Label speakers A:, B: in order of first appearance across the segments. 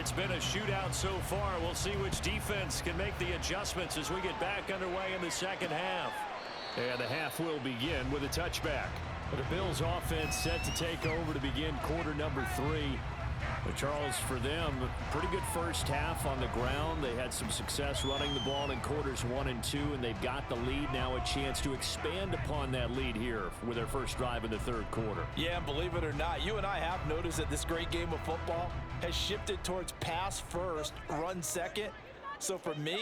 A: It's been a shootout so far. We'll see which defense can make the adjustments as we get back underway in the second half. And the half will begin with a touchback. The Bills offense set to take over to begin quarter number 3. But Charles, for them, pretty good first half on the ground. They had some success running the ball in quarters 1 and 2, and they've got the lead. Now a chance to expand upon that lead here with their first drive in the third quarter.
B: Yeah, and believe it or not, you and I have noticed that this great game of football has shifted towards pass first, run second. So for me,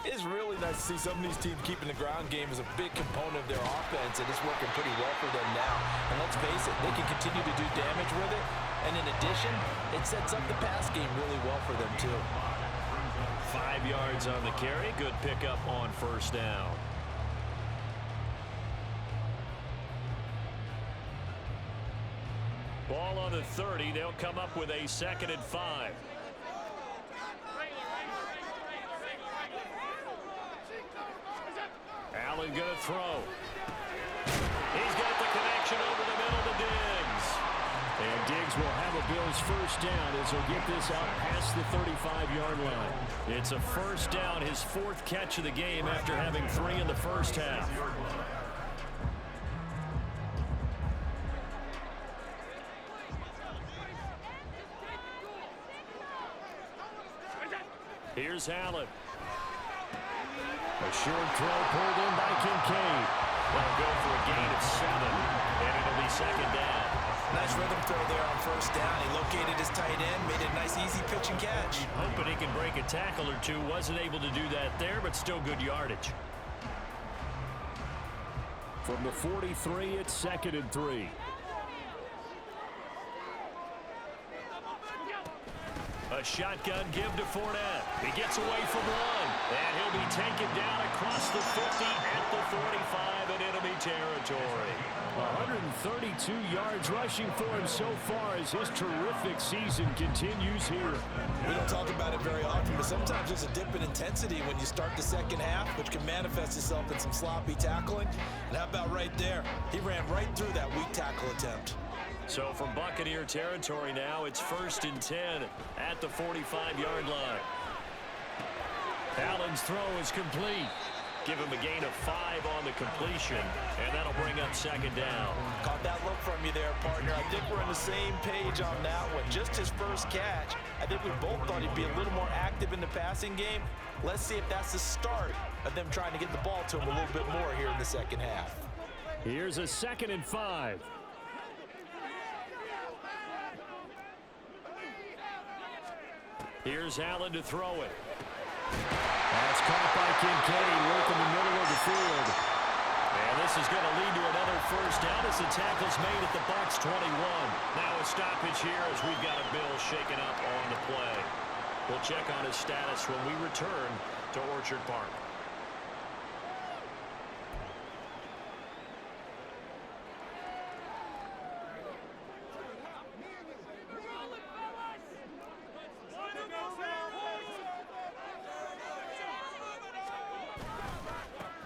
B: it's really nice to see some of these teams keeping the ground game as a big component of their offense, and it's working pretty well for them now. And let's face it, they can continue to do damage with it. And in addition, it sets up the pass game really well for them too.
A: 5 yards on the carry. Good pickup on first down. Ball on the 30. They'll come up with a 2nd and 5. Allen going to throw. He's got the connection over the middle to Diggs. And Diggs will have a Bills first down as he'll get this out past the 35-yard line. It's a first down, his 4th catch of the game after having 3 in the first half. Here's Allen. A short throw pulled in by Kincaid. They'll go for a gain of 7, and it'll be 2nd down.
B: Nice rhythm throw there on first down. He located his tight end, made it a nice, easy pitch and catch.
A: Hoping he can break a tackle or two. Wasn't able to do that there, but still good yardage. From the 43, it's 2nd and 3. A shotgun give to Fournette. He gets away from 1, and he'll be taken down across the 50 at the 45 in enemy territory. 132 yards rushing for him so far as his terrific season continues here.
B: We don't talk about it very often, but sometimes there's a dip in intensity when you start the second half, which can manifest itself in some sloppy tackling. And how about right there? He ran right through that weak tackle attempt.
A: So from Buccaneer territory now, it's 1st and 10 at the 45-yard line. Allen's throw is complete. Give him a gain of 5 on the completion, and that'll bring up 2nd down.
B: Caught that look from you there, partner. I think we're on the same page on that one. Just his first catch. I think we both thought he'd be a little more active in the passing game. Let's see if that's the start of them trying to get the ball to him a little bit more here in the second half.
A: Here's a 2nd and 5. Here's Allen to throw it. That's caught by Kincaid, working the middle of the field. And this is going to lead to another first down as the tackle's made at the Bucs 21. Now a stoppage here as we've got a Bill shaken up on the play. We'll check on his status when we return to Orchard Park.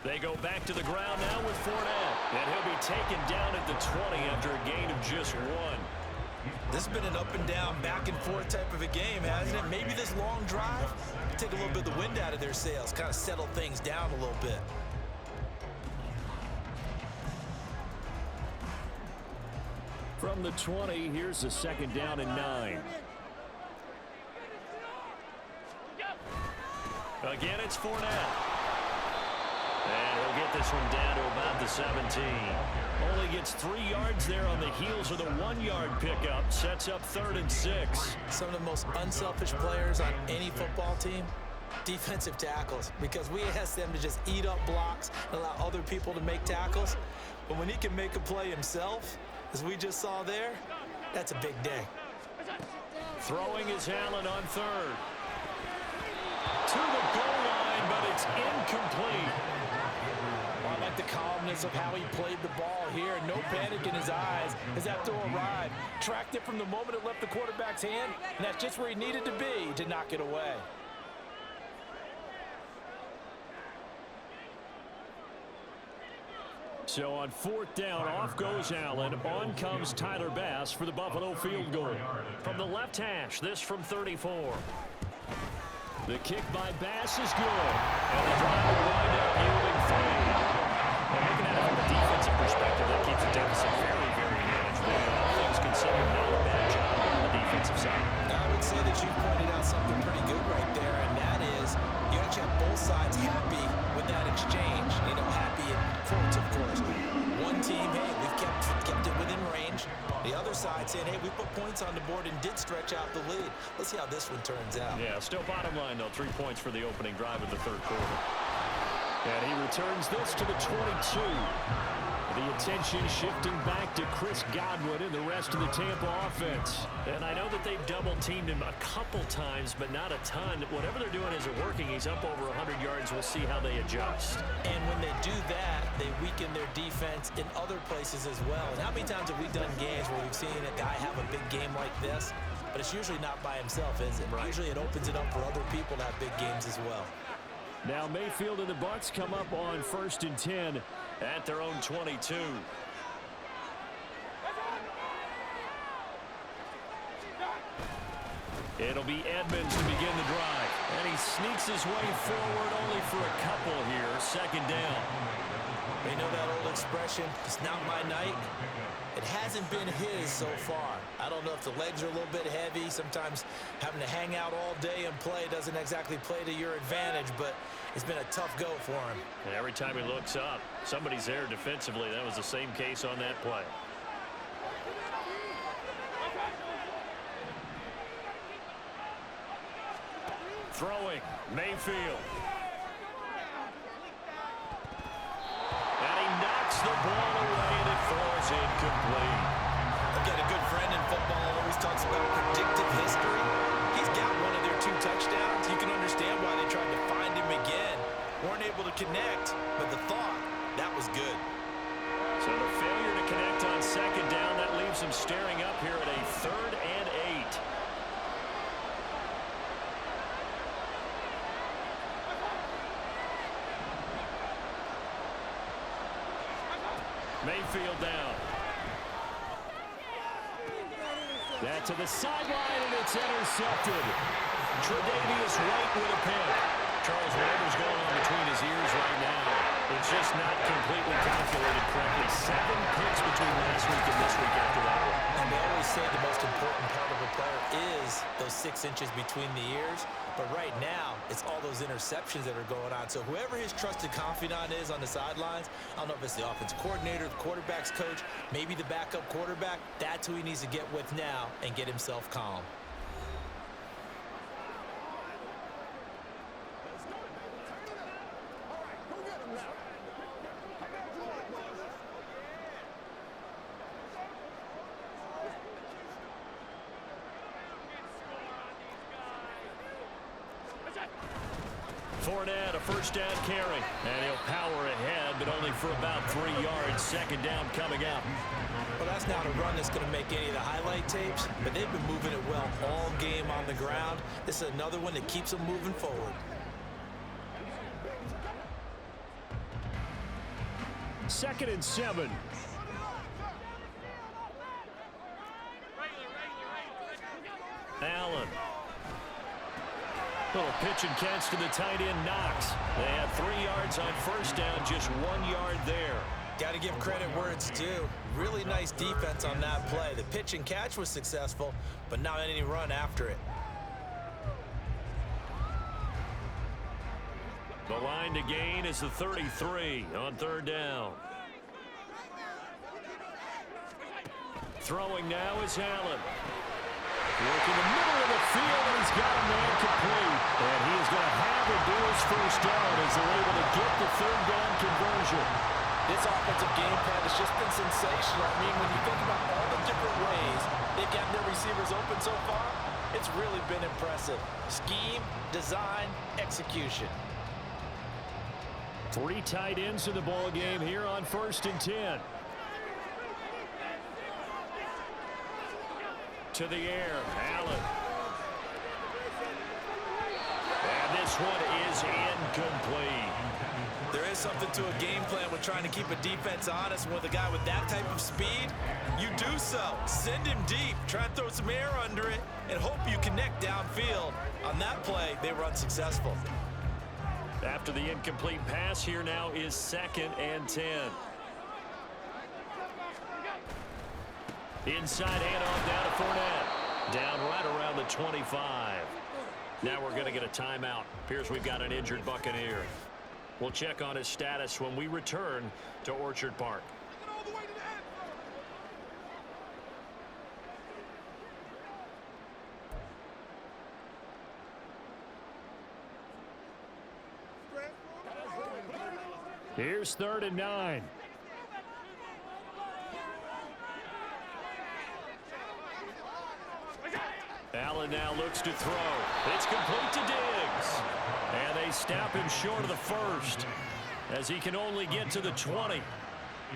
A: They go back to the ground now with Fournette, and he'll be taken down at the 20 after a gain of just 1.
B: This has been an up and down, back and forth type of a game, hasn't it? Maybe this long drive take a little bit of the wind out of their sails, kind of settle things down a little bit.
A: From the 20, here's the 2nd down and 9. Again, it's Fournette. And he'll get this one down to about the 17. Only gets 3 yards there on the heels of the 1-yard pickup. Sets up 3rd and 6.
B: Some of the most unselfish players on any football team, defensive tackles, because we ask them to just eat up blocks and allow other people to make tackles. But when he can make a play himself, as we just saw there, that's a big day.
A: Throwing is Allen on 3rd. To the goal line, but it's incomplete.
B: I like the calmness of how he played the ball here. No panic in his eyes as that throw arrived. Tracked it from the moment it left the quarterback's hand, and that's just where he needed to be to knock it away.
A: So on 4th down, off goes Allen. On comes Tyler Bass for the Buffalo field goal. From the left hash, this from 34. The kick by Bass is good. And the drive will wind up yielding 3. And looking at it from a defensive perspective, that keeps the deficit very, very manageable. All things considered, not a bad job on the defensive side.
C: I would say that you pointed out something pretty good right there, and that is you actually have both sides happy with that exchange. You know, happy in quotes, of course. One team, hey, we've kept it within range. The other side saying, hey, we put points on the board and did stretch out the lead. Let's see how this one turns out.
A: Yeah, still bottom line, though. 3 points for the opening drive of the 3rd quarter. And he returns this to the 22. The attention shifting back to Chris Godwin and the rest of the Tampa offense. And I know that they've double-teamed him a couple times, but not a ton. Whatever they're doing isn't working. He's up over 100 yards. We'll see how they adjust.
C: And when they do that, they weaken their defense in other places as well. And how many times have we done games where we've seen a guy have a big game like this? But it's usually not by himself, is it? Right. Usually it opens it up for other people to have big games as well.
A: Now Mayfield and the Bucs come up on 1st and 10 at their own 22. It'll be Edmonds to begin the drive. And he sneaks his way forward only for a couple here. 2nd down.
C: You know that old expression, it's not my night? It hasn't been his so far. I don't know if the legs are a little bit heavy. Sometimes having to hang out all day and play doesn't exactly play to your advantage, but it's been a tough go for him.
A: And every time he looks up, somebody's there defensively. That was the same case on that play. Throwing, Mayfield. And he knocks the ball away, and it falls incomplete.
C: I've got a good friend in football who always talks about predictive history. He's got one of their 2 touchdowns. You can understand why they tried to find him again. Weren't able to connect, but the thought, that was good.
A: So the failure to connect on 2nd down, that leaves him staring up here at a 3rd and 8. Mayfield down. That to the sideline, and it's intercepted. Tre'Davious White with a pick. Charles, whatever's going on between his ears right now, it's just not completely calculated correctly. 7 picks between last week and this week after that one.
C: And they always say the most important part of a player is those 6 inches between the ears. But right now, it's all those interceptions that are going on. So whoever his trusted confidant is on the sidelines, I don't know if it's the offense coordinator, the quarterback's coach, maybe the backup quarterback, that's who he needs to get with now and get himself calm.
A: Fournette, a 1st down carry. And he'll power ahead, but only for about 3 yards. 2nd down coming up.
C: Well, that's not a run that's going to make any of the highlight tapes, but they've been moving it well all game on the ground. This is another one that keeps them moving forward.
A: 2nd and 7. Allen. Little pitch and catch to the tight end, Knox. They had 3 yards on 1st down, just 1 yard there.
C: Got to give credit where it's due. Really nice defense on that play. The pitch and catch was successful, but not any run after it.
A: The line to gain is the 33 on 3rd down. Throwing now is Allen. Working the middle of the field, and he's got a man complete. And he is going to have it do his 1st down as they're able to get the 3rd down conversion.
C: This offensive game plan has just been sensational. I mean, when you think about all the different ways they've gotten their receivers open so far, it's really been impressive. Scheme, design, execution.
A: 3 tight ends in the ball game here on 1st and 10. To the air, Allen. And this one is incomplete.
C: There is something to a game plan with trying to keep a defense honest. With a guy with that type of speed, you do so. Send him deep. Try and throw some air under it and hope you connect downfield. On that play, they were unsuccessful.
A: After the incomplete pass, here now is 2nd and 10. Inside handoff down to Fournette. Down right around the 25. Now we're going to get a timeout. Appears we've got an injured Buccaneer. We'll check on his status when we return to Orchard Park. Here's 3rd and 9. Allen now looks to throw. It's complete to Diggs. And they snap him short of the first as he can only get to the 20.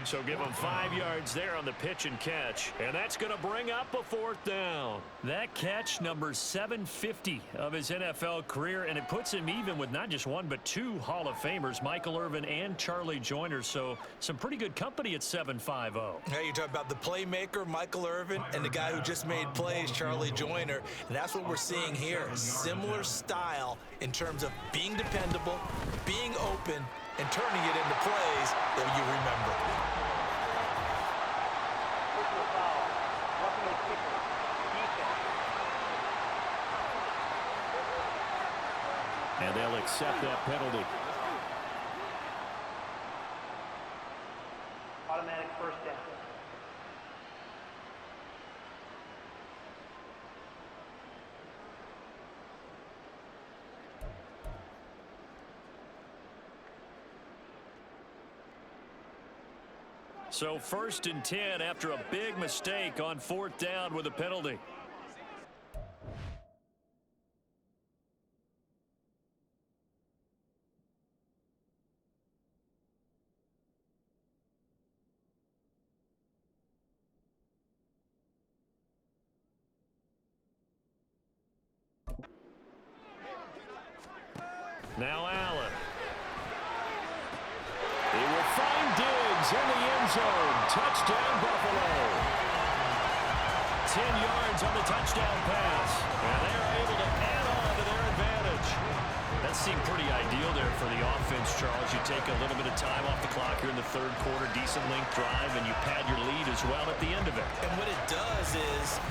A: So give him 5 yards there on the pitch and catch. And that's going to bring up a 4th down. That catch, number 750 of his NFL career, and it puts him even with not just one but 2 Hall of Famers, Michael Irvin and Charlie Joyner. So some pretty good company at 750.
C: Hey, you're talking about the playmaker, Michael Irvin, and the guy who just made plays, Charlie Joyner. And that's what we're seeing here. Similar style in terms of being dependable, being open, and turning it into plays that you remember.
A: And they'll accept that penalty.
D: Automatic 1st down.
A: So 1st and 10 after a big mistake on 4th down with a penalty. Now Allen. He will find Diggs in the end zone. Touchdown, Buffalo. 10 yards on the touchdown pass. And they are able to add on to their advantage. That seemed pretty ideal there for the offense, Charles. You take a little bit of time off the clock here in the 3rd quarter, decent length drive, and you pad your lead as well at the end of it.
C: And what it does is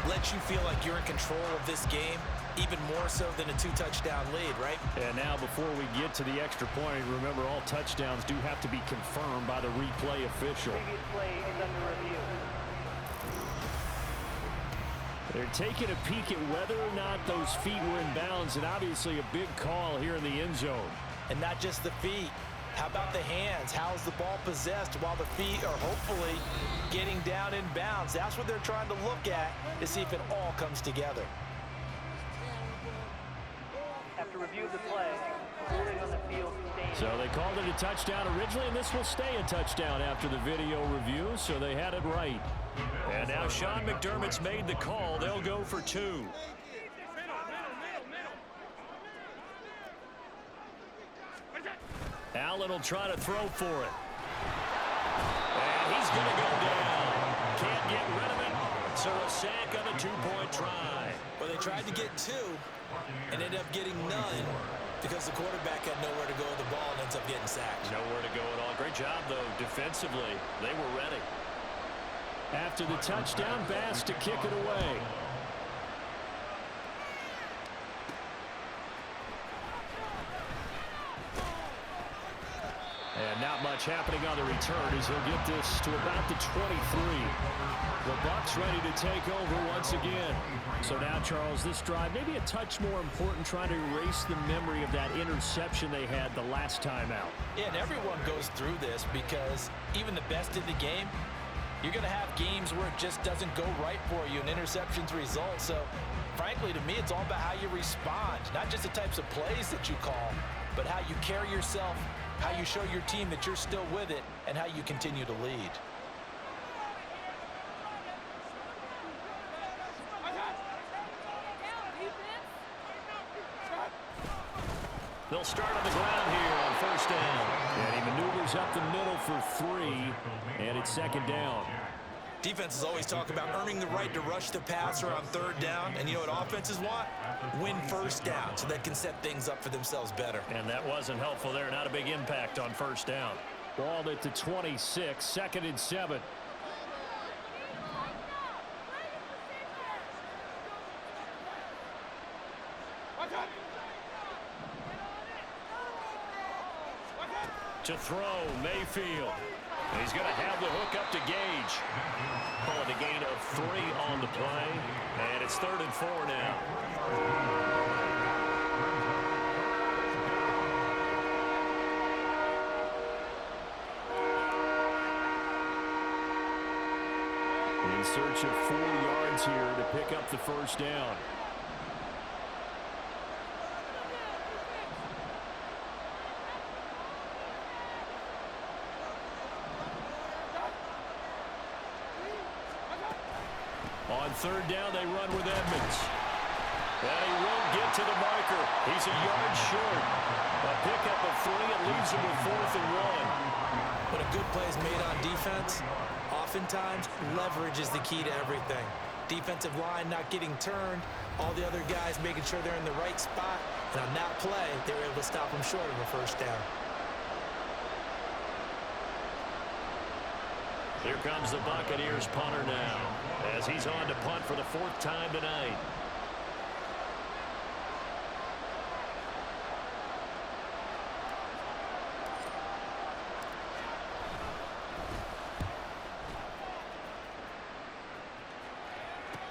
C: let you feel like you're in control of this game, even more so than a 2-touchdown lead, right?
A: And now before we get to the extra point, remember all touchdowns do have to be confirmed by the replay official.
D: Previous play is under review.
A: They're taking a peek at whether or not those feet were in bounds, and obviously a big call here in the end zone.
C: And not just the feet. How about the hands? How's the ball possessed while the feet are hopefully getting down in bounds? That's what they're trying to look at to see if it all comes together.
D: After review of the play, holding on the field stays.
A: So they called it a touchdown originally, and this will stay a touchdown after the video review, so they had it right. And now Sean McDermott's made the call. They'll go for 2. Allen will try to throw for it. And he's going to go down. Can't get rid of it. So a sack on a 2-point try.
C: Well, they tried to get 2 and ended up getting none because the quarterback had nowhere to go with the ball and ends up getting sacked.
A: Nowhere to go at all. Great job, though, defensively. They were ready. After the touchdown, Bass to kick it away. And not much happening on the return as he'll get this to about the 23. The Bucs ready to take over once again. So now, Charles, this drive maybe a touch more important, trying to erase the memory of that interception they had the last time out.
C: Yeah, and everyone goes through this because even the best in the game, you're going to have games where it just doesn't go right for you and interceptions result. So, frankly, to me, it's all about how you respond, not just the types of plays that you call, but how you carry yourself, how you show your team that you're still with it, and how you continue to lead.
A: They'll start on the ground here on first down. And he maneuvers up the middle for 3, and it's second down.
C: Defenses always talk about earning the right to rush the passer on third down. And you know what offenses want? Win first down so they can set things up for themselves better.
A: And that wasn't helpful there. Not a big impact on first down. Balled it to 26, 2nd and 7. To throw, Mayfield. And he's going to have the hook up to Gage. Calling a gain of 3 on the play. And it's 3rd and 4 now. In search of 4 yards here to pick up the first down. On third down, they run with Edmonds. And he won't get to the marker. He's a yard short. A pickup of 3. It leaves him with 4th and 1.
C: When a good play is made on defense, oftentimes leverage is the key to everything. Defensive line not getting turned, all the other guys making sure they're in the right spot. And on that play, they were able to stop him short of a first down.
A: Here comes the Buccaneers punter now, as he's on to punt for the 4th time tonight.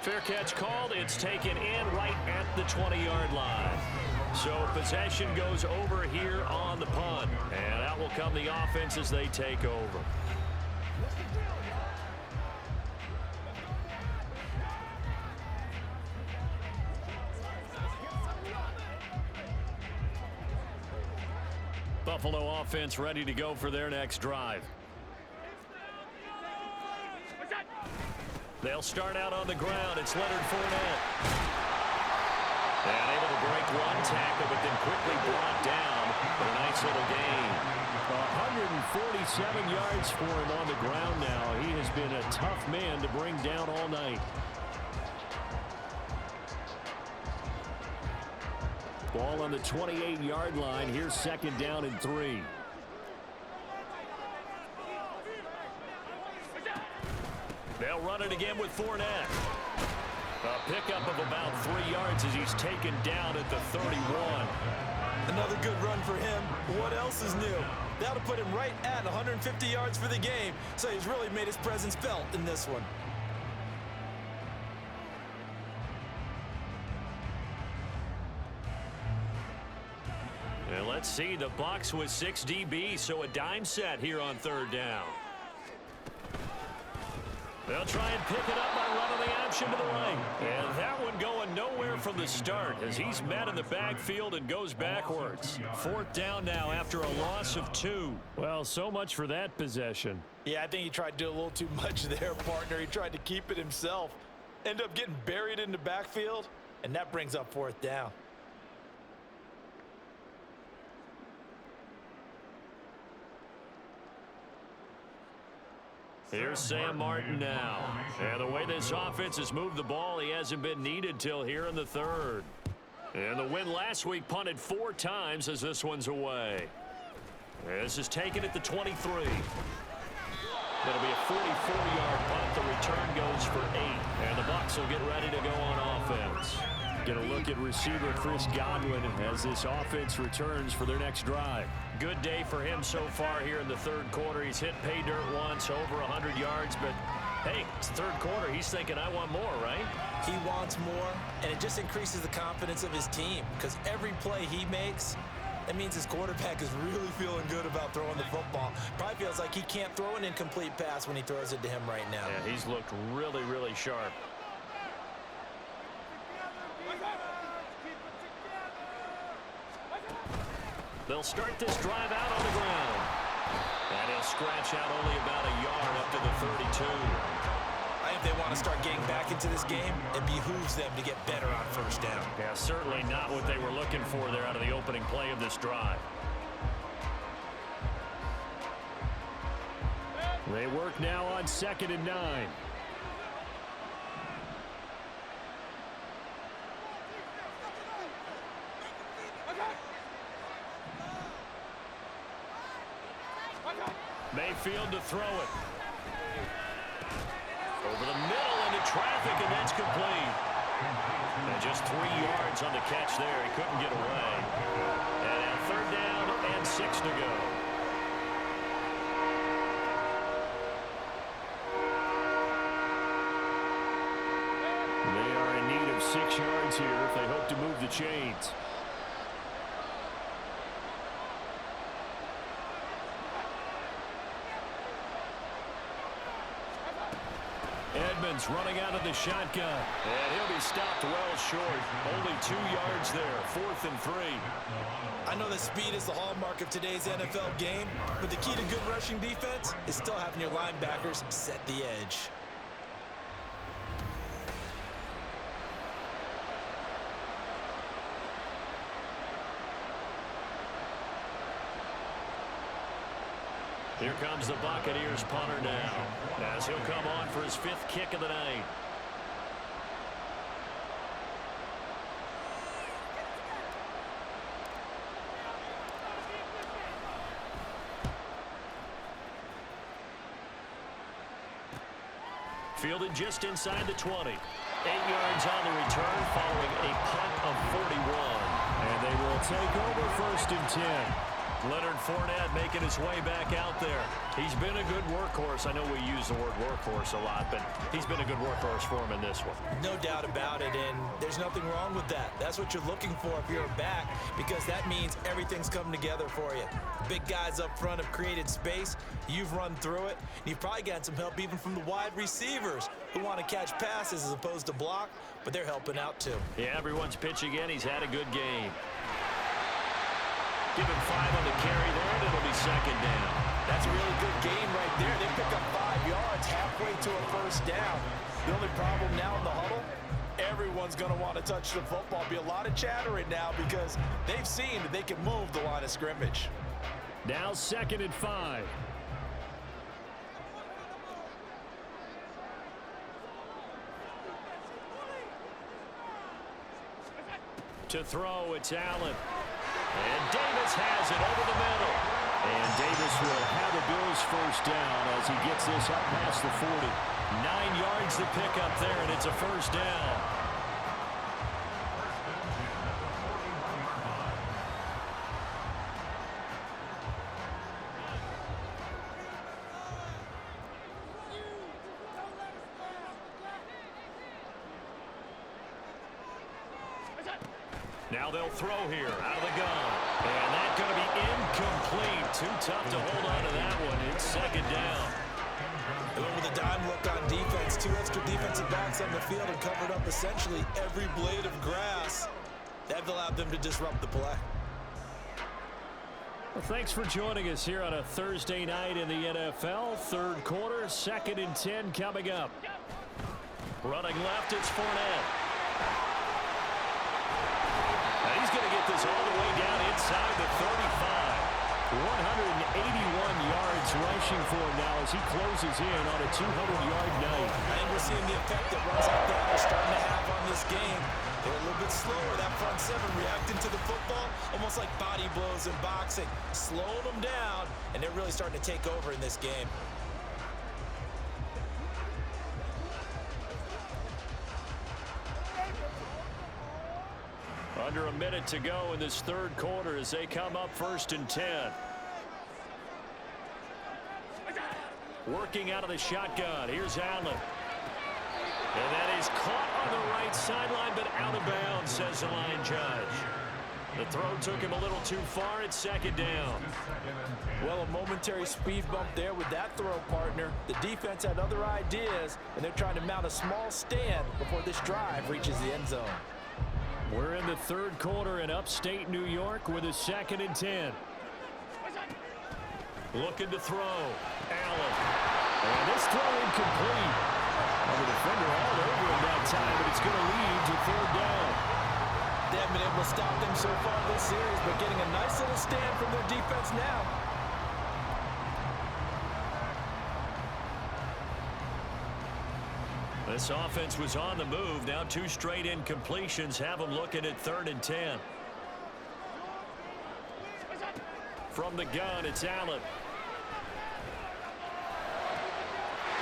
A: Fair catch called. It's taken in right at the 20-yard line. So possession goes over here on the punt. And out will come the offense as they take over. Buffalo offense ready to go for their next drive. They'll start out on the ground. It's Leonard Fournette. And able to break one tackle, but then quickly brought down for a nice little gain. 147 yards for him on the ground now. He has been a tough man to bring down all night. Ball on the 28-yard line. Here's 2nd down and 3. They'll run it again with Fournette. A pickup of about 3 yards as he's taken down at the 31.
C: Another good run for him. What else is new? That'll put him right at 150 yards for the game. So he's really made his presence felt in this one.
A: And let's see, the Bucs with 6 DBs, so a dime set here on 3rd down. They'll try and pick it up by running the option to the right. And that one going nowhere from the start as he's met in the backfield and goes backwards. 4th down now after a loss of 2. Well, so much for that possession.
B: Yeah, I think he tried to do a little too much there, partner. He tried to keep it himself. End up getting buried in the backfield, and that brings up 4th down.
A: Here's Sam Martin now. And the way this offense has moved the ball, he hasn't been needed till here in the 3rd. And the win last week punted 4 times as this one's away. This is taken at the 23. That'll be a 44-yard punt. The return goes for 8. And the Bucs will get ready to go on offense. Get a look at receiver Chris Godwin as this offense returns for their next drive. Good day for him so far here in the 3rd quarter. He's hit pay dirt once, over 100 yards, but hey, it's the 3rd quarter. He's thinking, I want more, right?
C: He wants more, and it just increases the confidence of his team because every play he makes, that means his quarterback is really feeling good about throwing the football. Probably feels like he can't throw an incomplete pass when he throws it to him right now.
A: Yeah, he's looked really, really sharp. They'll start this drive out on the ground. And he'll scratch out only about a yard up to the 32.
C: I if they want to start getting back into this game, it behooves them to get better on first down.
A: Yeah, certainly not what they were looking for there out of the opening play of this drive. They work now on 2nd and 9. Mayfield to throw it. Over the middle into traffic, and that's complete. And just 3 yards on the catch there. He couldn't get away. And now 3rd down and 6 to go. They are in need of 6 yards here if they hope to move the chains. Edmonds running out of the shotgun. And he'll be stopped well short. Only 2 yards there. 4th and 3.
C: I know that speed is the hallmark of today's NFL game, but the key to good rushing defense is still having your linebackers set the edge.
A: Here comes the Buccaneers punter now, as he'll come on for his 5th kick of the night. Fielded just inside the 20. 8 yards on the return following a punt of 41. And they will take over 1st and 10. Leonard Fournette making his way back out there. He's been a good workhorse. I know we use the word workhorse a lot, but he's been a good workhorse for him in this one.
C: No doubt about it, and there's nothing wrong with that. That's what you're looking for if you're a back, because that means everything's coming together for you. Big guys up front have created space. You've run through it. And you've probably gotten some help even from the wide receivers who want to catch passes as opposed to block, but they're helping out too.
A: Yeah, everyone's pitching in. He's had a good game. Give him 5 on the carry there, and it'll be 2nd down.
B: That's a really good game right there. They pick up 5 yards halfway to a 1st down. The only problem now in the huddle, everyone's going to want to touch the football. Be a lot of chattering now because they've seen that they can move the line of scrimmage.
A: Now 2nd and 5. To throw, it's Allen. And Davis has it over the middle. And Davis will have the Bills 1st down as he gets this up past the 40. 9 yards to pick up there, and it's a 1st down. Now they'll throw here out of the gun. And that's going to be incomplete. Too tough to hold on to that one. It's 2nd down.
C: They went with a dime look on defense. 2 extra defensive backs on the field and covered up essentially every blade of grass. That allowed them to disrupt the play.
A: Well, thanks for joining us here on a Thursday night in the NFL. 3rd quarter, 2nd and 10 coming up. Running left, it's Fournette. He's going to get this all the way down inside the 35. 181 yards rushing for him now as he closes in on a 200-yard night.
C: I think we're seeing the effect that runs like that are starting to have on this game. They're a little bit slower, that front 7 reacting to the football, almost like body blows in boxing, slowing them down, and they're really starting to take over in this game.
A: Under a minute to go in this 3rd quarter as they come up 1st and 10. Working out of the shotgun. Here's Allen. And that is caught on the right sideline, but out of bounds, says the line judge. The throw took him a little too far. It's 2nd down.
B: Well, a momentary speed bump there with that throw, partner. The defense had other ideas, and they're trying to mount a small stand before this drive reaches the end zone.
A: We're in the 3rd quarter in upstate New York with a 2nd and 10. Looking to throw. Allen. And this throw incomplete. Well, the defender all over him that time, but it's going to lead to third down.
B: They haven't been able to stop them so far this series, but getting a nice little stand from their defense now.
A: This offense was on the move. Now 2 straight incompletions have them looking at 3rd and 10. From the gun, it's Allen.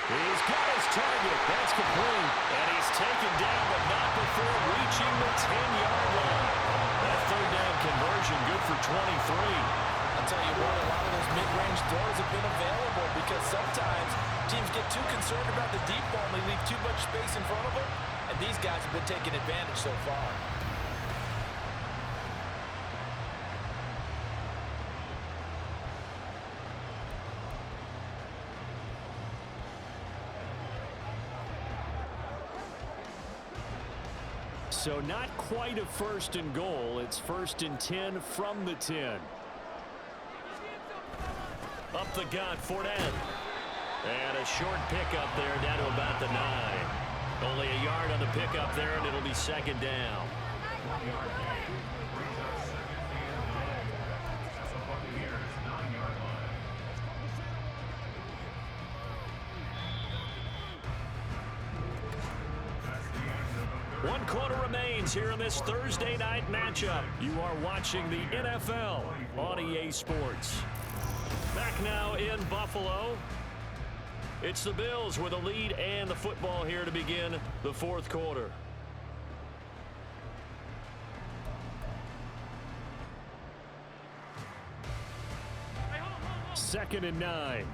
A: He's got his target. That's complete. And he's taken down, but not before reaching the 10-yard line. That 3rd down conversion good for 23.
B: I'll tell you what, a lot of those mid-range throws have been available because sometimes teams get too concerned about the deep ball and they leave too much space in front of them, and these guys have been taking advantage so far.
A: So not quite a 1st and goal. It's 1st and 10 from the 10. Up the gut, Fournette. And a short pickup there down to about the 9. Only a yard on the pickup there, and it'll be 2nd down. One quarter remains here in this Thursday night matchup. You are watching the NFL on EA Sports. Back now in Buffalo. It's the Bills with a lead and the football here to begin the 4th quarter. Second and 9.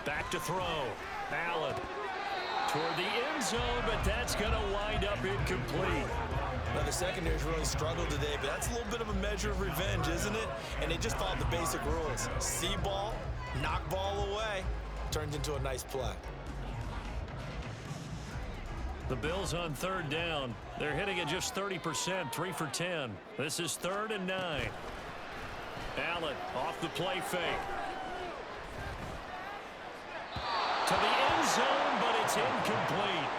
A: Back to throw. Allen toward the end zone, but that's going to wind up incomplete.
C: Now, the secondary's really struggled today, but that's a little bit of a measure of revenge, isn't it? And they just followed the basic rules. See ball, knock ball away, turns into a nice play.
A: The Bills on 3rd down. They're hitting at just 30%, 3 for 10. This is 3rd and 9. Allen off the play fake. To the end zone, but it's incomplete.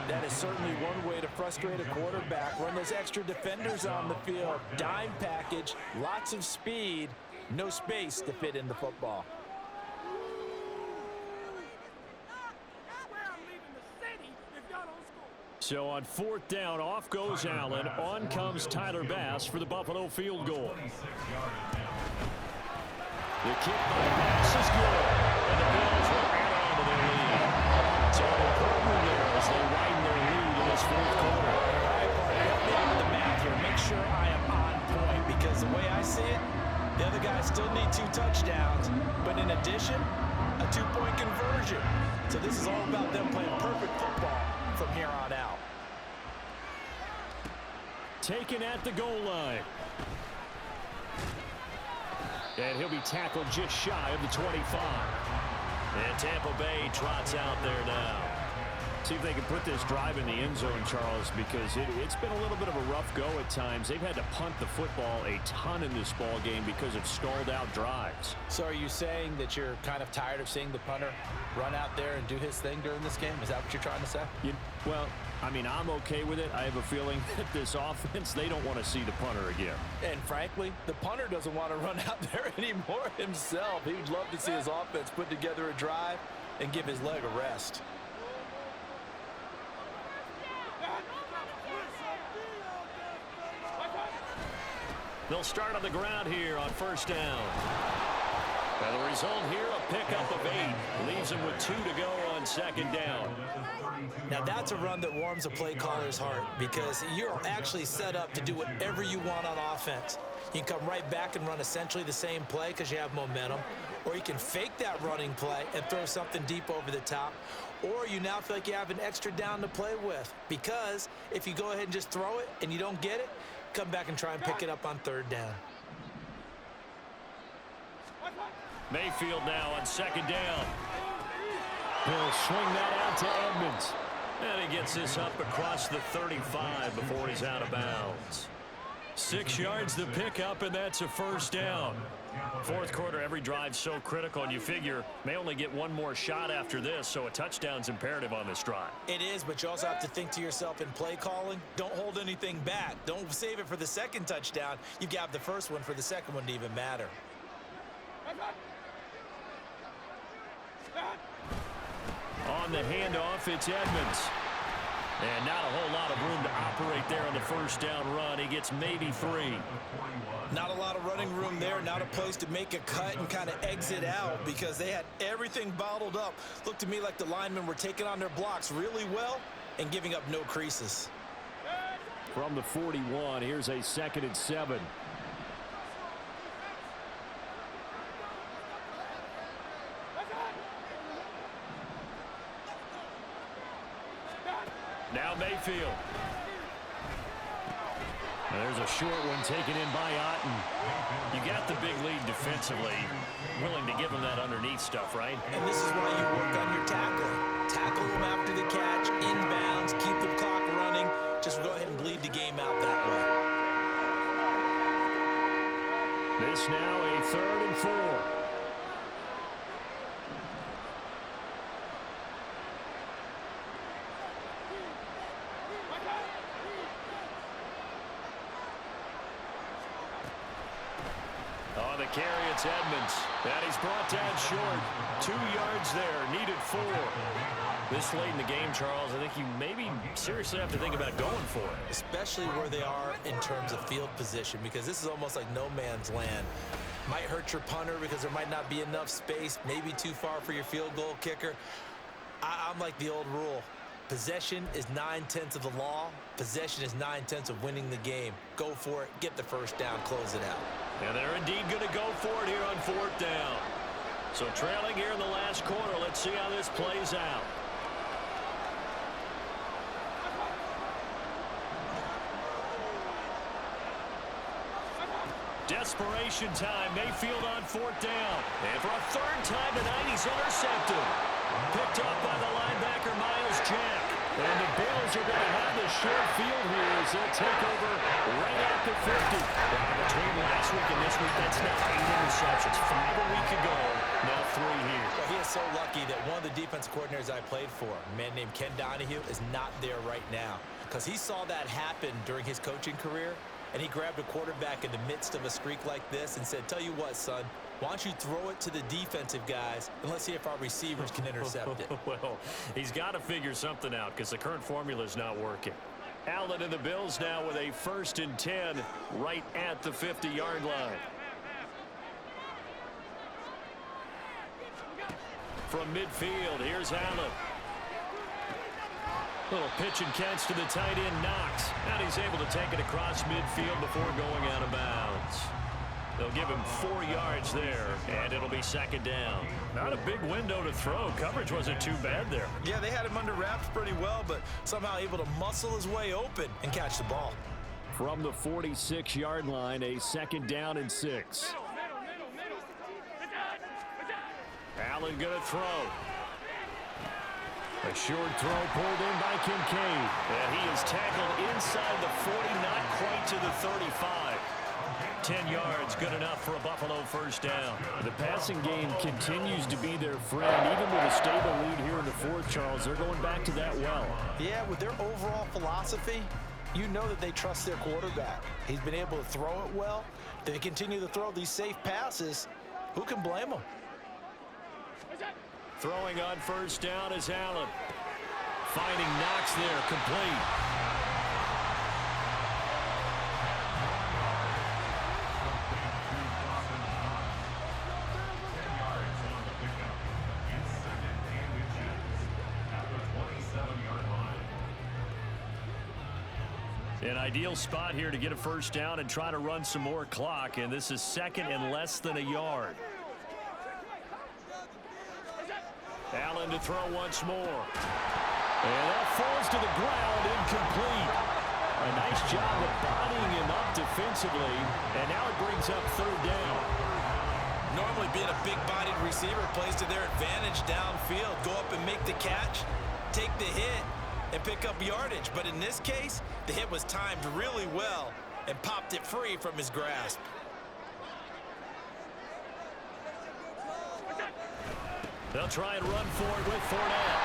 B: That is certainly one way to frustrate a quarterback. Run those extra defenders on the field. Dime package, lots of speed, no space to fit in the football.
A: So on 4th down, off goes Allen. On comes Tyler Bass for the Buffalo field goal. The kick by Bass is good. And the Bills will add on to their lead. So important there as they widen their lead in this 4th quarter.
B: All right, partner, help me out with the math here. Make sure I am on point because the way I see it, the other guys still need 2 touchdowns. But in addition, a 2-point conversion. So this is all about them playing perfect football from here on out.
A: Taken at the goal line. And he'll be tackled just shy of the 25. And Tampa Bay trots out there now. See if they can put this drive in the end zone, Charles, because it's been a little bit of a rough go at times. They've had to punt the football a ton in this ball game because of stalled out drives.
B: So are you saying that you're kind of tired of seeing the punter run out there and do his thing during this game? Is that what you're trying to say?
A: Well, I mean, I'm okay with it. I have a feeling that this offense, they don't want to see the punter again.
B: And frankly, the punter doesn't want to run out there anymore himself. He would love to see his offense put together a drive and give his leg a rest.
A: They'll start on the ground here on 1st down. And the result here, a pickup of 8. Leaves them with 2 to go on 2nd down.
C: Now, that's a run that warms a play caller's heart because you're actually set up to do whatever you want on offense. You can come right back and run essentially the same play because you have momentum, or you can fake that running play and throw something deep over the top, or you now feel like you have an extra down to play with because if you go ahead and just throw it and you don't get it, come back and try and pick it up on 3rd down.
A: Mayfield now on 2nd down. He'll swing that out to Edmonds. And he gets this up across the 35 before he's out of bounds. 6 yards the pickup, and that's a first down. Fourth quarter, every drive so critical, and you figure may only get one more shot after this, so a touchdown's imperative on this drive.
C: It is, but you also have to think to yourself in play calling, don't hold anything back. Don't save it for the second touchdown. You got the first one for the second one to even matter.
A: On the handoff, it's Edmonds. And not a whole lot of room to operate there on the first down run. He gets maybe 3.
C: Not a lot of running room there. Not a place to make a cut and kind of exit out because they had everything bottled up. Looked to me like the linemen were taking on their blocks really well and giving up no creases.
A: From the 41, here's a 2nd and 7. Now Mayfield. And there's a short one taken in by Otten. You got the big lead defensively. Willing to give him that underneath stuff, right?
C: And this is why you work on your tackling. Tackle him after the catch, inbounds, keep the clock running. Just go ahead and bleed the game out that way.
A: This now a 3rd and 4. On the carry, it's Edmonds. And he's brought down short. 2 yards there, needed 4. This late in the game, Charles, I think you maybe seriously have to think about going for it.
C: Especially where they are in terms of field position, because this is almost like no man's land. Might hurt your punter because there might not be enough space, maybe too far for your field goal kicker. I'm like the old rule. Possession is 9/10 of the law. Possession is 9/10 of winning the game. Go for it, get the first down, close it out.
A: And they're indeed going to go for it here on 4th down. So trailing here in the last quarter. Let's see how this plays out. Desperation time. Mayfield on 4th down. And for a 3rd time tonight, he's intercepted. Picked up by the linebacker, Miles Jack. And the Bills are going to have the short field here as they'll take over right at the 50. Between last week and this week, that's now 8 interceptions. 5 a week ago, now 3 here.
C: Well, he is so lucky that one of the defense coordinators I played for, a man named Ken Donahue, is not there right now. Because he saw that happen during his coaching career, and he grabbed a quarterback in the midst of a streak like this and said, tell you what, son, why don't you throw it to the defensive guys, and let's see if our receivers can intercept it.
A: Well, he's got to figure something out because the current formula is not working. Allen and the Bills now with a 1st and 10 right at the 50-yard line. From midfield, here's Allen. Little pitch and catch to the tight end, Knox. And he's able to take it across midfield before going out of bounds. They'll give him 4 yards there, and it'll be 2nd down. Not a big window to throw. Coverage wasn't too bad there.
C: Yeah, they had him under wraps pretty well, but somehow able to muscle his way open and catch the ball.
A: From the 46-yard line, a 2nd down and 6. Allen going to throw. A short throw pulled in by Kincaid. And he is tackled inside the 40, not quite to the 35. 10 yards, good enough for a Buffalo 1st down. The passing game continues to be their friend. Even with a stable lead here in the 4th, Charles, they're going back to that well.
C: Yeah, with their overall philosophy, you know that they trust their quarterback. He's been able to throw it well. They continue to throw these safe passes. Who can blame them?
A: Throwing on 1st down is Allen. Finding Knox there, complete. An ideal spot here to get a 1st down and try to run some more clock, and this is 2nd and less than a yard. Allen to throw once more. And that falls to the ground, incomplete. A nice job of bodying him up defensively, and now it brings up 3rd down.
C: Normally being a big-bodied receiver plays to their advantage downfield. Go up and make the catch, take the hit, and pick up yardage. But in this case, the hit was timed really well, and popped it free from his grasp.
A: They'll try and run for it with Fournette.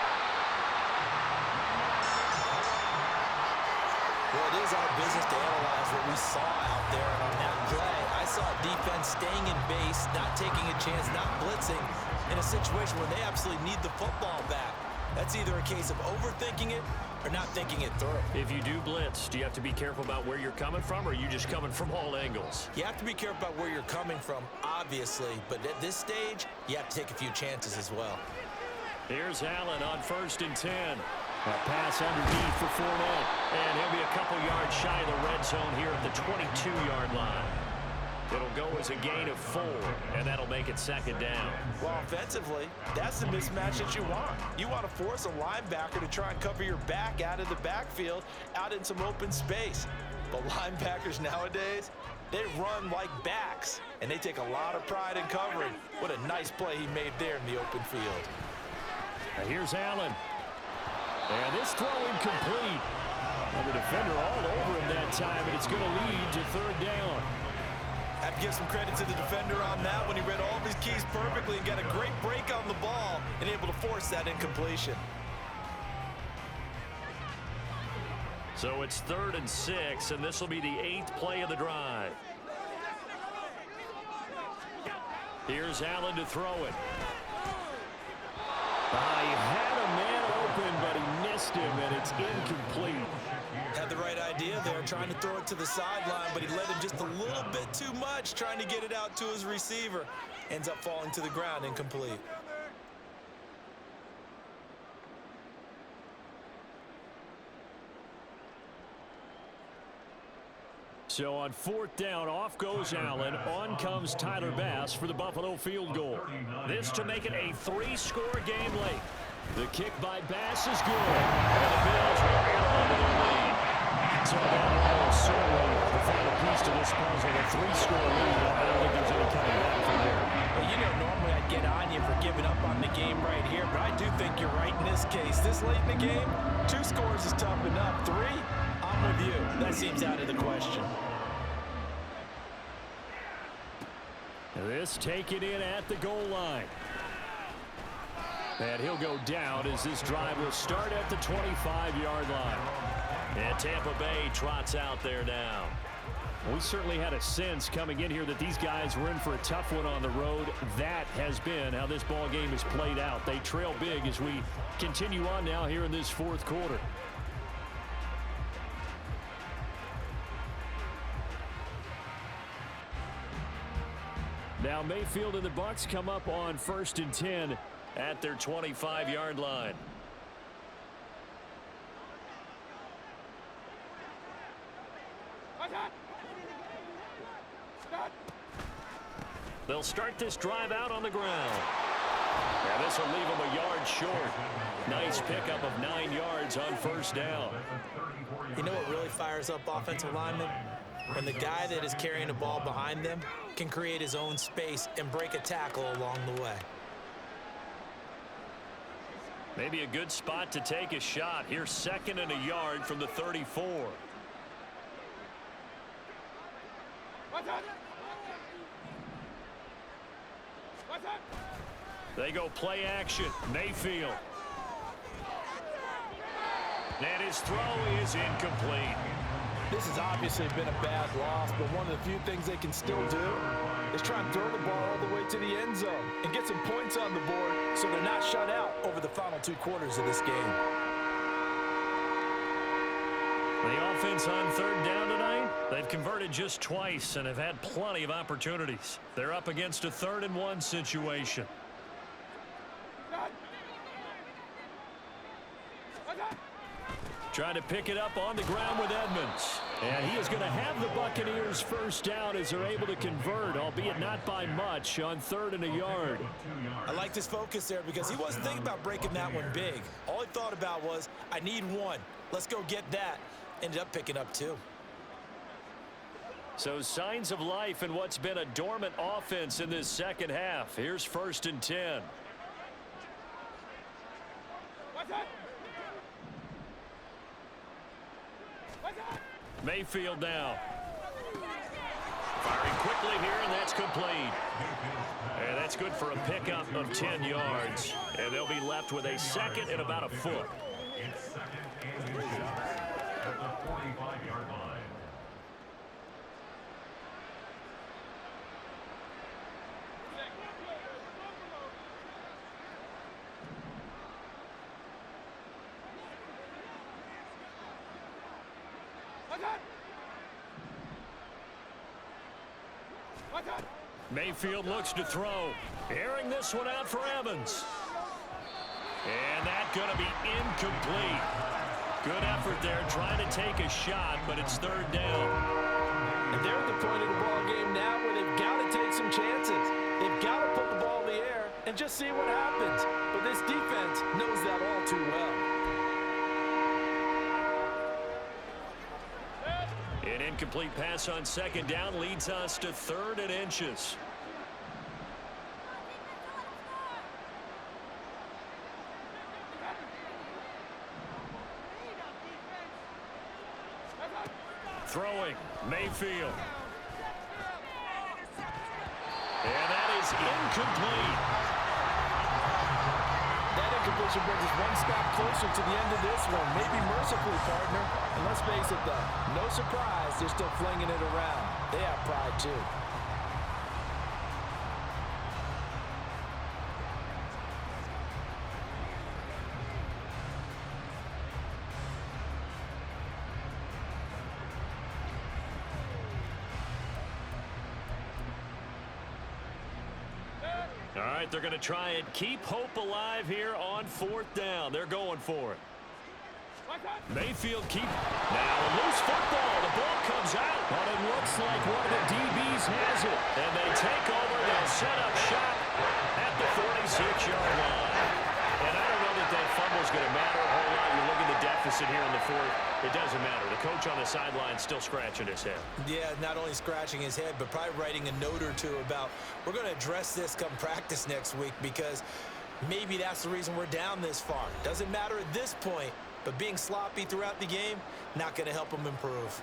C: Well, it is our business to analyze what we saw out there. And on that play, I saw defense staying in base, not taking a chance, not blitzing in a situation where they absolutely need the football back. That's either a case of overthinking it or not thinking it through.
A: If you do blitz, do you have to be careful about where you're coming from, or are you just coming from all angles?
C: You have to be careful about where you're coming from, obviously, but at this stage, you have to take a few chances as well.
A: Here's Allen on 1st and 10. A pass underneath for Fournette, and he'll be a couple yards shy of the red zone here at the 22-yard line. It'll go as a gain of 4, and that'll make it 2nd down.
B: Well, offensively, that's the mismatch that you want. You want to force a linebacker to try and cover your back out of the backfield, out in some open space. But linebackers nowadays, they run like backs, and they take a lot of pride in covering. What a nice play he made there in the open field.
A: Now here's Allen. And this throw incomplete. And the defender all over him that time, and it's going to lead to 3rd down.
B: I have to give some credit to the defender on that when he read all of his keys perfectly and got a great break on the ball and able to force that incompletion.
A: So it's 3rd and 6, and this will be the 8th play of the drive. Here's Allen to throw it. He had a man open, but he missed him, and it's incomplete.
C: Had the right idea there, trying to throw it to the sideline, but he led him just a little bit too much, trying to get it out to his receiver. Ends up falling to the ground, incomplete.
A: So on 4th down, off goes Allen. On comes Tyler Bass for the Buffalo field goal. This to make it a 3-score game late. The kick by Bass is good. And the Bills will get on to their lead. So that is certainly the final piece to this puzzle. A 3-score lead. I don't think there's any coming back from there.
B: Well, you know, normally I'd get on you for giving up on the game right here, but I do think you're right in this case. This late in the game, 2 scores is tough enough. 3, I'm with you. That seems out of the question.
A: This taken in at the goal line. And he'll go down as this drive will start at the 25-yard line. And Tampa Bay trots out there now. We certainly had a sense coming in here that these guys were in for a tough one on the road. That has been how this ball game has played out. They trail big as we continue on now here in this 4th quarter. Now Mayfield and the Bucs come up on 1st and 10 at their 25-yard line. They'll start this drive out on the ground. Now this will leave them a yard short. Nice pickup of 9 yards on 1st down.
C: You know what really fires up offensive linemen? When the guy that is carrying the ball behind them can create his own space and break a tackle along the way.
A: Maybe a good spot to take a shot. Here's 2nd and a yard from the 34. They go play action. Mayfield. And his throw is incomplete.
B: This has obviously been a bad loss, but one of the few things they can still do is try and throw the ball all the way to the end zone and get some points on the board so they're not shut out over the final 2 quarters of this game.
A: The offense on 3rd down tonight, they've converted just twice and have had plenty of opportunities. They're up against a 3rd and 1 situation. Trying to pick it up on the ground with Edmonds. And he is going to have the Buccaneers 1st down as they're able to convert, albeit not by much, on 3rd and a yard.
C: I like this focus there because he wasn't thinking about breaking that one big. All he thought about was, I need 1. Let's go get that. Ended up picking up 2.
A: So signs of life in what's been a dormant offense in this 2nd half. Here's 1st and 10. Mayfield now. quickly here, and that's complete. And that's good for a pickup of 10 yards. And they'll be left with a second and about a foot.
E: At the 45-yard line.
A: Mayfield looks to throw. Airing this one out for Evans. And that's going to be incomplete. Good effort there trying to take a shot, but it's third down.
B: And they're at the point of the ball game now where they've got to take some chances. They've got to put the ball in the air and just see what happens. But this defense knows that all too well.
A: An incomplete pass on second down leads us to 3rd and inches. Throwing, Mayfield. And that is incomplete.
B: That incompletion brings us one step closer to the end of this one. Maybe mercifully, partner. And let's face it, though, no surprise, they're still flinging it around. They have pride, too.
A: All right, they're going to try and keep hope alive here on 4th down. They're going for it. Mayfield now a loose football. The ball comes out, but it looks like one of the DBs has it. And they take over. They'll set up shop at the 46-yard line. And I don't know that fumble's going to matter a whole lot. You look at the deficit here in the 4th. It doesn't matter. The coach on the sideline still scratching his head.
C: Yeah, not only scratching his head, but probably writing a note or two about we're going to address this come practice next week because maybe that's the reason we're down this far. Doesn't matter at this point, but being sloppy throughout the game, not going to help them improve.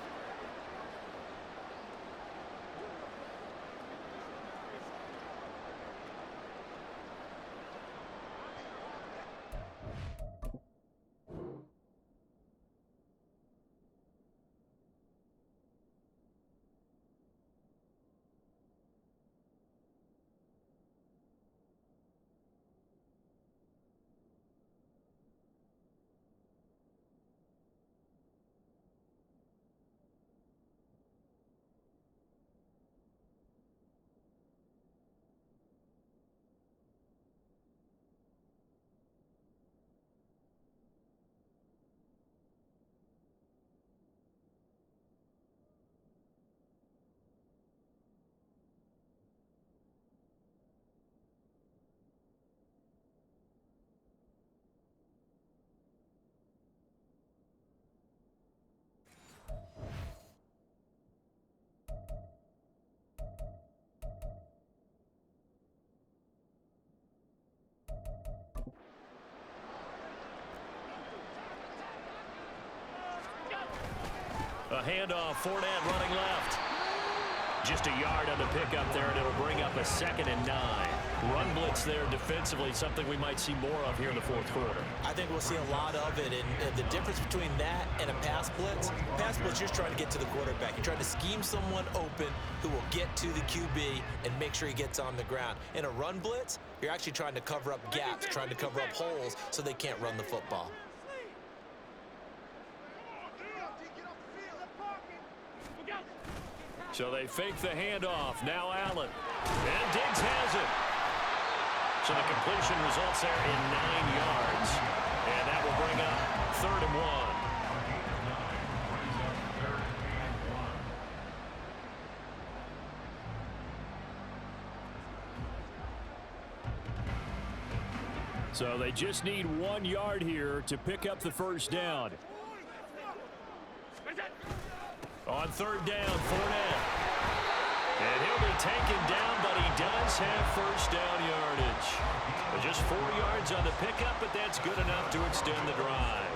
A: A handoff, Fournette running left. Just a yard on the pickup there, and it'll bring up a 2nd and 9. Run blitz there defensively, something we might see more of here in the 4th quarter.
C: I think we'll see a lot of it, and the difference between that and a pass blitz, you're just trying to get to the quarterback. You're trying to scheme someone open who will get to the QB and make sure he gets on the ground. In a run blitz, you're actually trying to cover up gaps, trying to cover up holes so they can't run the football.
A: So they fake the handoff. Now Allen. And Diggs has it. So the completion results there in 9 yards. And that will bring up 3rd and 1. So they just need 1 yard here to pick up the first down. On 3rd down, Fournette. And he'll be taken down, but he does have first down yardage. Just 4 yards on the pickup, but that's good enough to extend the drive.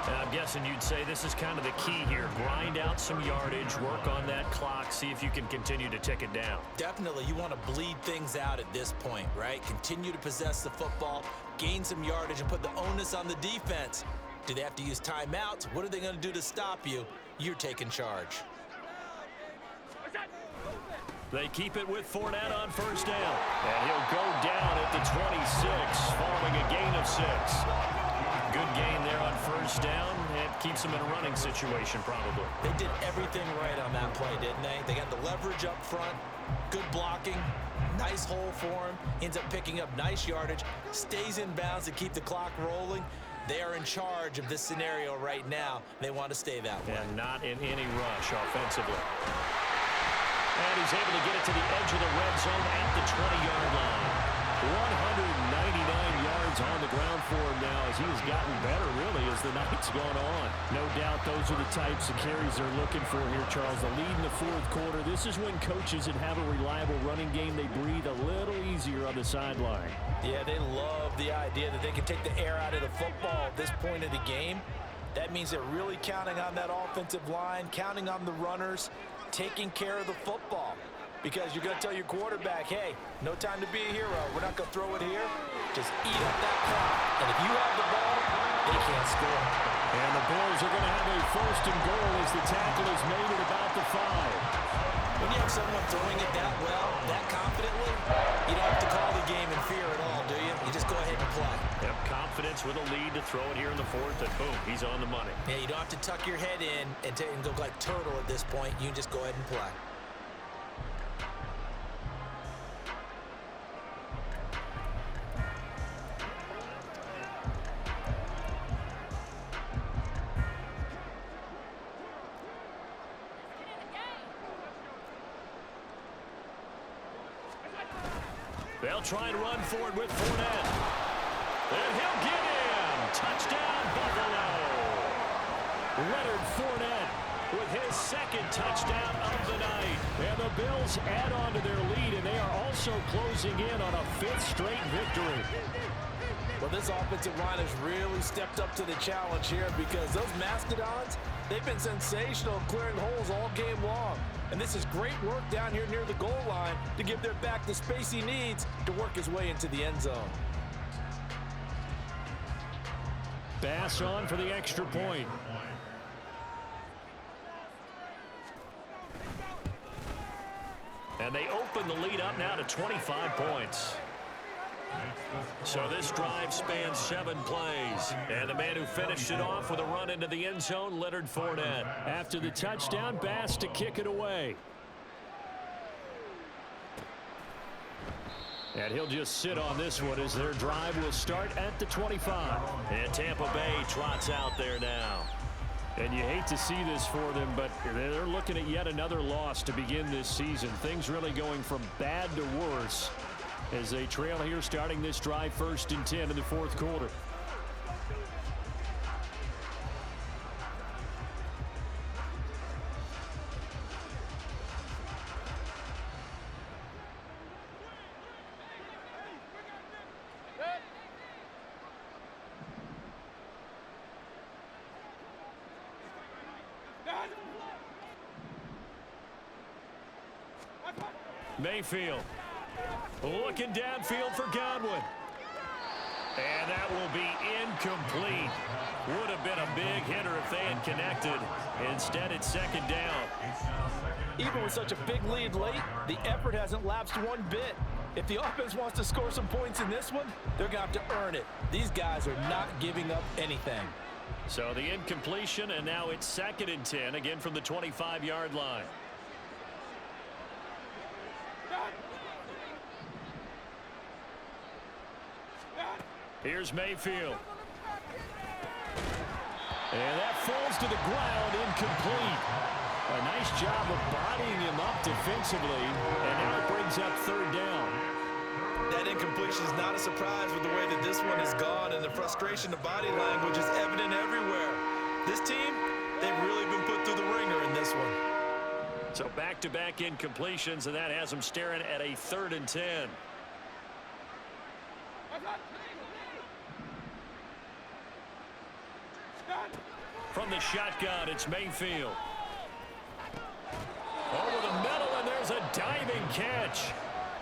A: And I'm guessing you'd say this is kind of the key here. Grind out some yardage, work on that clock, see if you can continue to tick it down.
C: Definitely, you want to bleed things out at this point, right? Continue to possess the football, gain some yardage, and put the onus on the defense. Do they have to use timeouts? What are they going to do to stop you? You're taking charge.
A: They keep it with Fournette on first down. And he'll go down at the 26, following a gain of 6. Good gain there on first down. It keeps them in a running situation, probably.
C: They did everything right on that play, didn't they? They got the leverage up front, good blocking, nice hole for him, ends up picking up nice yardage, stays in bounds to keep the clock rolling. They are in charge of this scenario right now. They want to stay that way.
A: And not in any rush offensively. And he's able to get it to the edge of the red zone at the 20-yard line. 199 yards on the ground for him now as he has gotten better, really, as the night's gone on. No doubt those are the types of carries they're looking for here, Charles. The lead in the fourth quarter. This is when coaches that have a reliable running game, they breathe a little easier on the sideline.
C: Yeah, they love the idea that they can take the air out of the football at this point of the game. That means they're really counting on that offensive line, counting on the runners, taking care of the football. Because you're going to tell your quarterback, hey, no time to be a hero. We're not going to throw it here. Just eat up that clock. And if you have the ball, they can't score.
A: And the Bills are going to have a first and goal as the tackle is made at about the 5.
C: When you have someone throwing it that well, that confidently, you don't have to call the game in fear at all, do you? You just go ahead and play.
A: Yep, confidence with a lead to throw it here in the fourth, and boom, he's on the money.
C: Yeah, you don't have to tuck your head in and go like turtle at this point. You can just go ahead and play.
A: They'll try and run forward with Fournette. And he'll get him. Touchdown, Buffalo. Leonard Fournette with his second touchdown of the night. And the Bills add on to their lead, and they are also closing in on a 5th straight victory.
B: Well, this offensive line has really stepped up to the challenge here because those Mastodons, they've been sensational clearing holes all game long. And this is great work down here near the goal line to give their back the space he needs to work his way into the end zone.
A: Bass on for the extra point. And they open the lead up now to 25 points. So this drive spans 7 plays. And the man who finished it off with a run into the end zone, Leonard Fournette. After the touchdown, Bass to kick it away. And he'll just sit on this one as their drive will start at the 25. And Tampa Bay trots out there now. And you hate to see this for them, but they're looking at yet another loss to begin this season. Things really going from bad to worse as they trail here starting this drive 1st and 10 in the fourth quarter. Mayfield looking downfield for Godwin. And that will be incomplete. Would have been a big hitter if they had connected. Instead, it's 2nd down.
B: Even with such a big lead late, the effort hasn't lapsed one bit. If the offense wants to score some points in this one, they're going to have to earn it. These guys are not giving up anything.
A: So the incompletion, and now it's 2nd and 10, again from the 25-yard line. Here's Mayfield. And that falls to the ground, incomplete. A nice job of bodying him up defensively, and now it brings up 3rd down.
C: That incompletion is not a surprise with the way that this one has gone, and the frustration of body language is evident everywhere. This team, they've really been put through the ringer in this one.
A: So back-to-back incompletions, and that has them staring at a 3rd and 10. From the shotgun, it's Mayfield. Over the middle, and there's a diving catch.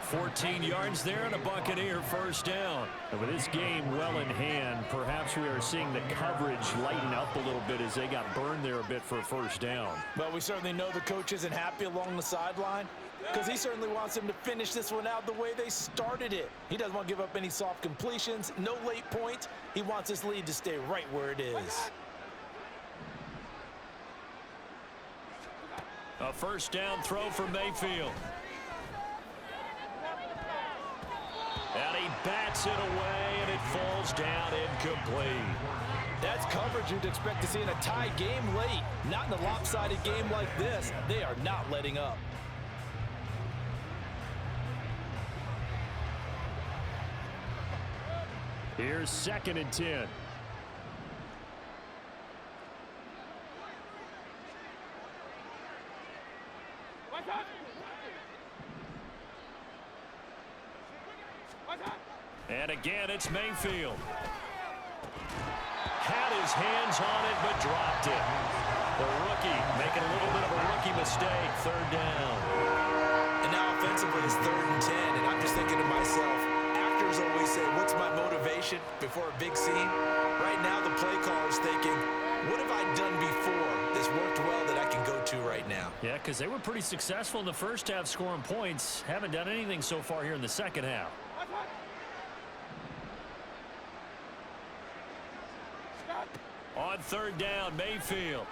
A: 14 yards there and a Buccaneer first down. And with this game well in hand, perhaps we are seeing the coverage lighten up a little bit as they got burned there a bit for a first down.
B: But we certainly know the coach isn't happy along the sideline because he certainly wants them to finish this one out the way they started it. He doesn't want to give up any soft completions, no late points. He wants this lead to stay right where it is.
A: A first down throw for Mayfield. And he bats it away, and it falls down incomplete.
B: That's coverage you'd expect to see in a tie game late. Not in a lopsided game like this. They are not letting up.
A: Here's 2nd and 10. And again, it's Mayfield. Had his hands on it, but dropped it. The rookie making a little bit of a rookie mistake. 3rd down.
C: And now offensively it's 3rd and 10. And I'm just thinking to myself, actors always say, what's my motivation before a big scene? Right now the play caller's thinking, what have I done before that's worked well that I can go to right now?
A: Yeah, because they were pretty successful in the first half scoring points. Haven't done anything so far here in the second half. On 3rd down, Mayfield.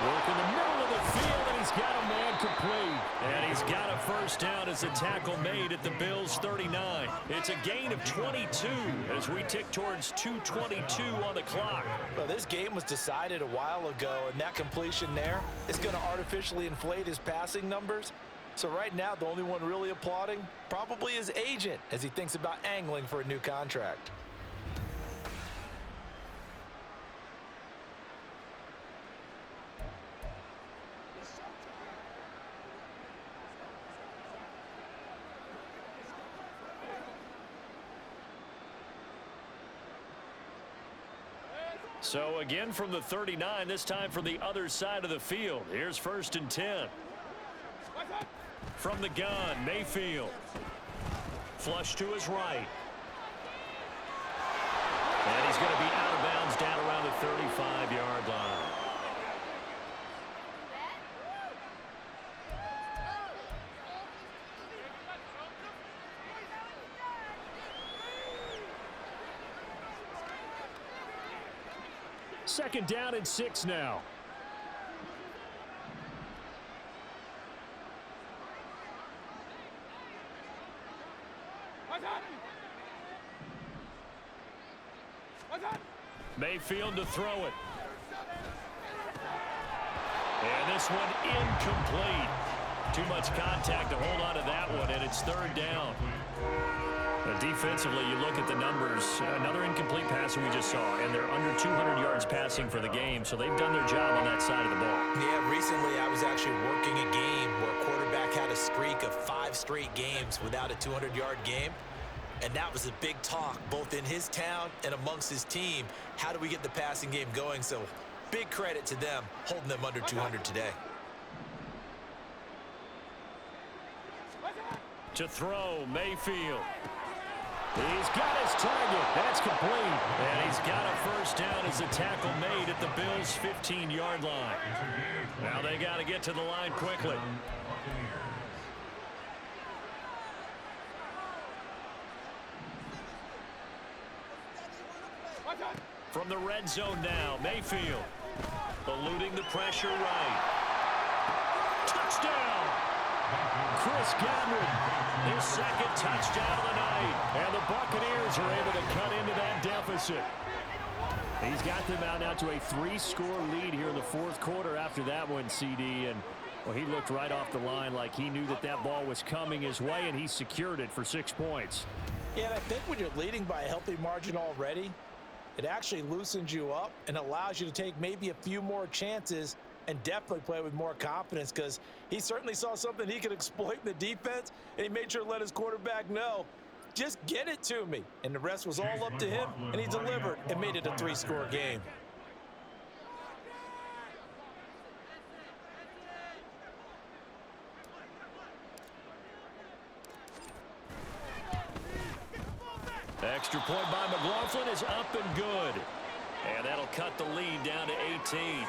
A: Working the middle of the field, and he's got a man complete. And he's got a first down as a tackle made at the Bills' 39. It's a gain of 22 as we tick towards 2:22 on the clock.
B: Well, this game was decided a while ago, and that completion there is going to artificially inflate his passing numbers. So right now, the only one really applauding probably his agent as he thinks about angling for a new contract.
A: So again from the 39, this time from the other side of the field. Here's 1st and 10. From the gun, Mayfield. Flush to his right. And he's going to be out of bounds down around the 35-yard line. Second down and 6 now. Mayfield to throw it. And this one incomplete. Too much contact to hold on to that one, and it's 3rd down. Defensively, you look at the numbers. Another incomplete pass we just saw, and they're under 200 yards passing for the game, so they've done their job on that side of the ball.
C: Yeah, recently I was actually working a game where a quarterback had a streak of 5 straight games without a 200-yard game. And that was a big talk, both in his town and amongst his team. How do we get the passing game going? So big credit to them, holding them under 200 today.
A: To throw, Mayfield. He's got his target. That's complete. And he's got a first down as a tackle made at the Bills' 15-yard line. Now they got to get to the line quickly. From the red zone now, Mayfield. Eluding the pressure right. Touchdown! Chris Godwin, his 2nd touchdown of the night. And the Buccaneers are able to cut into that deficit. He's got them out now to a 3-score lead here in the 4th quarter after that one, CD. And, well, he looked right off the line like he knew that that ball was coming his way, and he secured it for 6 points.
B: Yeah, and I think when you're leading by a healthy margin already, it actually loosens you up and allows you to take maybe a few more chances and definitely play with more confidence, because he certainly saw something he could exploit in the defense, and he made sure to let his quarterback know,
C: Just get it to me. And the rest was all up to him, and he delivered and made it a 3-score game.
A: Extra point by McLaughlin is up and good. And that'll cut the lead down to 18.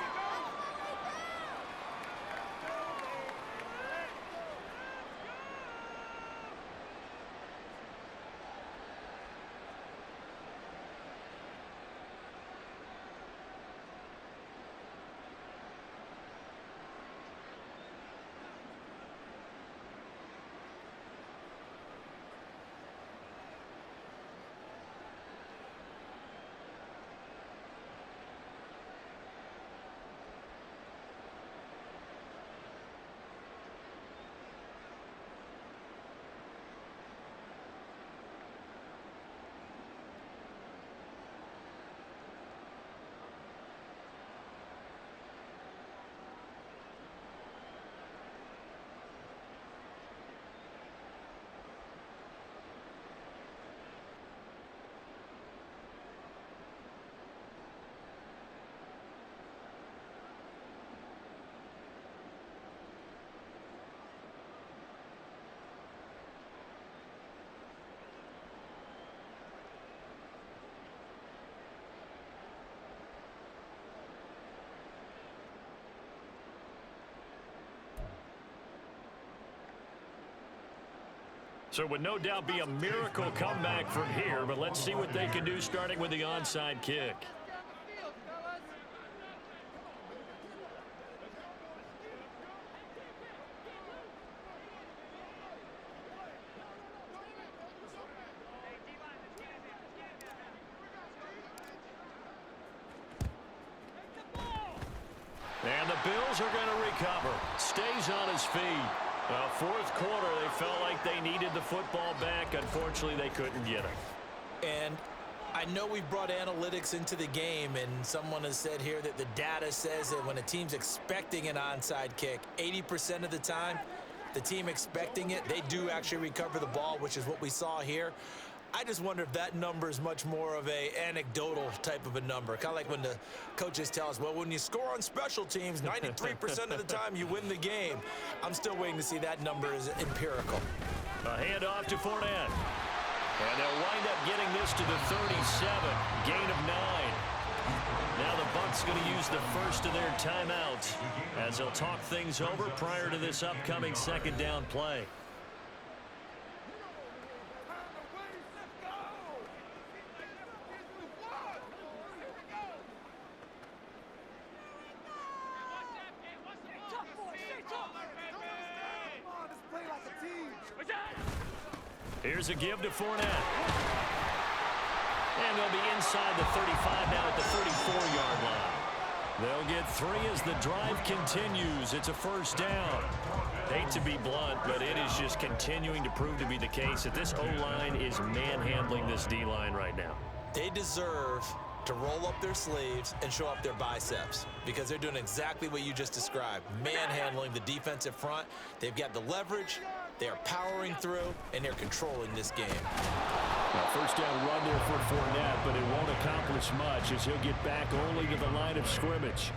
A: So it would no doubt be a miracle comeback from here, but let's see what they can do starting with the onside kick. And the Bills are going to recover. Stays on his feet. Fourth quarter, they felt like they needed the football back. Unfortunately, they couldn't get it.
C: And I know we brought analytics into the game, and someone has said here that the data says that when a team's expecting an onside kick, 80% of the time, the team expecting it, they do actually recover the ball, which is what we saw here. I just wonder if that number is much more of a anecdotal type of a number. Kind of like when the coaches tell us, well, when you score on special teams, 93% of the time you win the game. I'm still waiting to see that number is empirical.
A: A handoff to Fournette. And they'll wind up getting this to the 37. Gain of 9. Now the Bucs going to use the first of their timeouts as they'll talk things over prior to this upcoming second down play. Here's a give to Fournette. And they'll be inside the 35 now at the 34-yard line. They'll get 3 as the drive continues. It's a first down. Hate to be blunt, but it is just continuing to prove to be the case that this O-line is manhandling this D-line right now.
C: They deserve to roll up their sleeves and show up their biceps because they're doing exactly what you just described, manhandling the defensive front. They've got the leverage. They are powering through, and they're controlling this game.
A: First down run there for Fournette, but it won't accomplish much as he'll get back only to the line of scrimmage.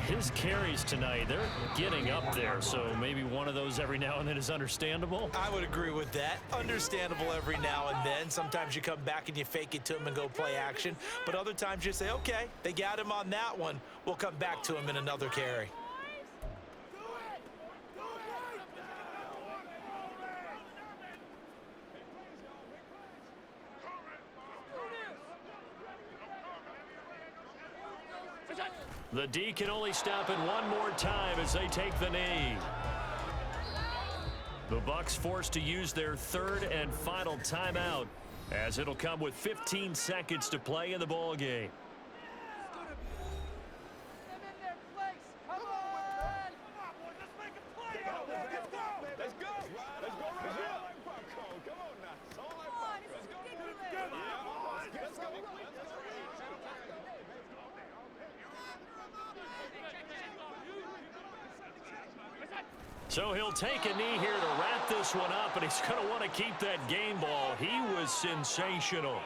A: His carries tonight, they're getting up there, so maybe one of those every now and then is understandable.
C: I would agree with that. Understandable every now and then. Sometimes you come back and you fake it to him and go play action, but other times you say, okay, they got him on that one. We'll come back to him in another carry.
A: The D can only stop it one more time as they take the knee. The Bucs forced to use their third and final timeout as it'll come with 15 seconds to play in the ball game. So he'll take a knee here to wrap this one up, and he's going to want to keep that game ball. He was sensational.